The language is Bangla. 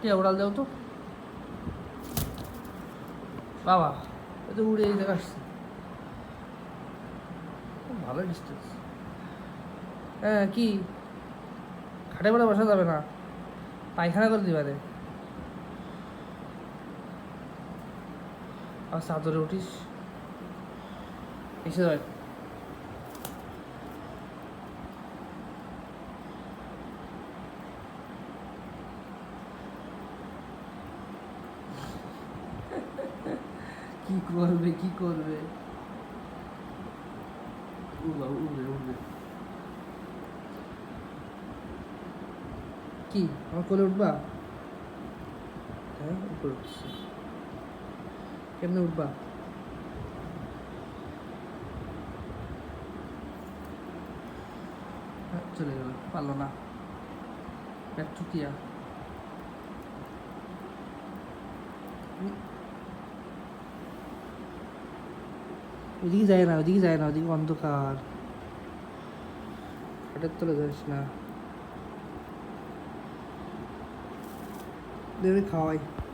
টিয়া উড়াল দেও তো বাবা, এ তো উড়ে এই জায়গা আসছে, ভালো ডিস্টেন্স। হ্যাঁ কি খাটে পড়ে বসা যাবে না, পায়খানা করে দিবারে। আর চাদরে উঠিস এসে যাবে। কি করবে কি করবে, উড়বা উড়বে উড়বে। কি আমার কোলে উঠবা? হ্যাঁ উপরে উঠছি, কেমনে উঠবা? হ্যাঁ চলে গেল, পারলো না, পেট চুকিয়া। ওইদিকে যায় না, ওইদিকে যায় না, ওইদিকে অন্ধকার, খাটের তলে যাস না, দেবে খাওয়াই।